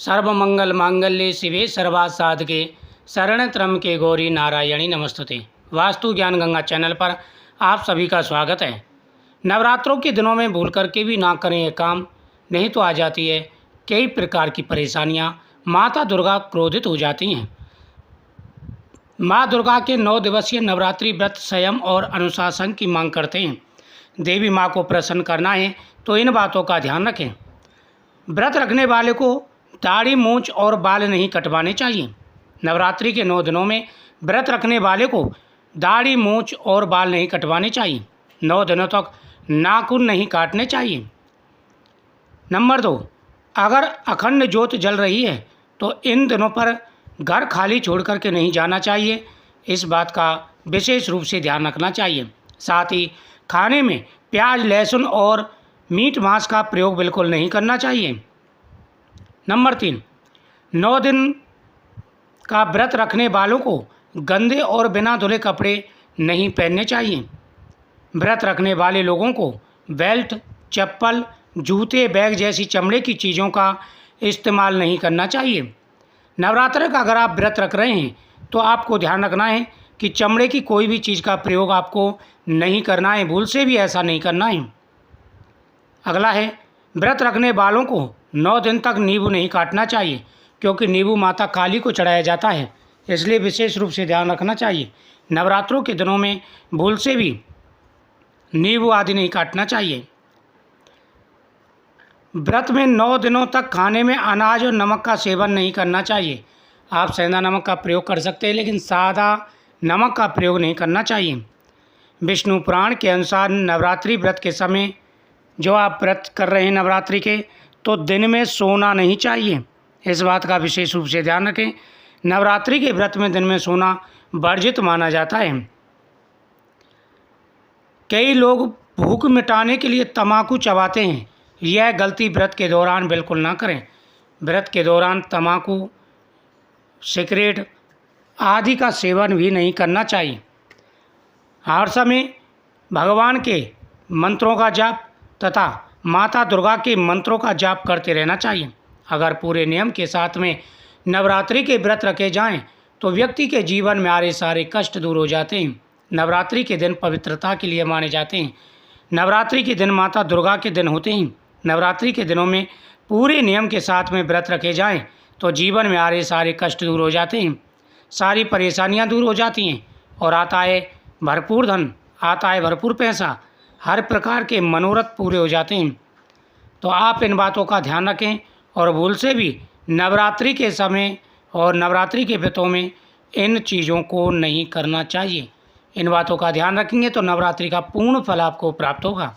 सर्वमंगल मांगल्ये शिवे सर्वार्थ साधके शरण त्र्यंबके गौरी नारायणी नमस्तुते। वास्तु ज्ञान गंगा चैनल पर आप सभी का स्वागत है। नवरात्रों के दिनों में भूल करके भी ना करें ये काम, नहीं तो आ जाती है कई प्रकार की परेशानियां। माता दुर्गा क्रोधित हो जाती हैं। माँ दुर्गा के 9 दिवसीय नवरात्रि व्रत संयम और अनुशासन की मांग करते हैं। देवी माँ को प्रसन्न करना है तो इन बातों का ध्यान रखें। व्रत रखने वाले को दाढ़ी, मूंछ और बाल नहीं कटवाने चाहिए। नवरात्रि के 9 दिनों में व्रत रखने वाले को दाढ़ी, मूंछ और बाल नहीं कटवाने चाहिए। 9 दिनों तक नाखून नहीं काटने चाहिए। नंबर 2, अगर अखंड ज्योत जल रही है तो इन दिनों पर घर खाली छोड़ करके नहीं जाना चाहिए। इस बात का विशेष रूप से ध्यान रखना चाहिए। साथ ही खाने में प्याज, लहसुन और मीट मांस का प्रयोग बिल्कुल नहीं करना चाहिए। नंबर 3, 9 दिन का व्रत रखने वालों को गंदे और बिना धुले कपड़े नहीं पहनने चाहिए। व्रत रखने वाले लोगों को बेल्ट, चप्पल, जूते, बैग जैसी चमड़े की चीज़ों का इस्तेमाल नहीं करना चाहिए। नवरात्र का अगर आप व्रत रख रहे हैं तो आपको ध्यान रखना है कि चमड़े की कोई भी चीज़ का प्रयोग आपको नहीं करना है, भूल से भी ऐसा नहीं करना है। अगला है, व्रत रखने वालों को 9 दिन तक नींबू नहीं काटना चाहिए, क्योंकि नींबू माता काली को चढ़ाया जाता है, इसलिए विशेष रूप से ध्यान रखना चाहिए। नवरात्रों के दिनों में भूल से भी नींबू आदि नहीं काटना चाहिए। व्रत में 9 दिनों तक खाने में अनाज और नमक का सेवन नहीं करना चाहिए। आप सेंधा नमक का प्रयोग कर सकते हैं, लेकिन सादा नमक का प्रयोग नहीं करना चाहिए। विष्णु पुराण के अनुसार नवरात्रि व्रत के समय जो आप व्रत कर रहे हैं नवरात्रि के, तो दिन में सोना नहीं चाहिए। इस बात का विशेष रूप से ध्यान रखें। नवरात्रि के व्रत में दिन में सोना वर्जित माना जाता है। कई लोग भूख मिटाने के लिए तम्बाकू चबाते हैं। यह गलती व्रत के दौरान बिल्कुल ना करें। व्रत के दौरान तम्बाकू, सिगरेट आदि का सेवन भी नहीं करना चाहिए। हर समय भगवान के मंत्रों का जाप तथा माता दुर्गा के मंत्रों का जाप करते रहना चाहिए। अगर पूरे नियम के साथ में नवरात्रि के व्रत रखे जाएं तो व्यक्ति के जीवन में आ रहे सारे कष्ट दूर हो जाते हैं। नवरात्रि के दिन पवित्रता के लिए माने जाते हैं। नवरात्रि के दिन माता दुर्गा के दिन होते हैं। नवरात्रि के दिनों में पूरे नियम के साथ में व्रत रखे जाएं तो जीवन में आ रहे सारे कष्ट दूर हो जाते हैं, सारी परेशानियां दूर हो जाती हैं और आता है भरपूर धन, आता है भरपूर पैसा, हर प्रकार के मनोरथ पूरे हो जाते हैं। तो आप इन बातों का ध्यान रखें और भूल से भी नवरात्रि के समय और नवरात्रि के व्रतों में इन चीज़ों को नहीं करना चाहिए। इन बातों का ध्यान रखेंगे तो नवरात्रि का पूर्ण फल आपको प्राप्त होगा।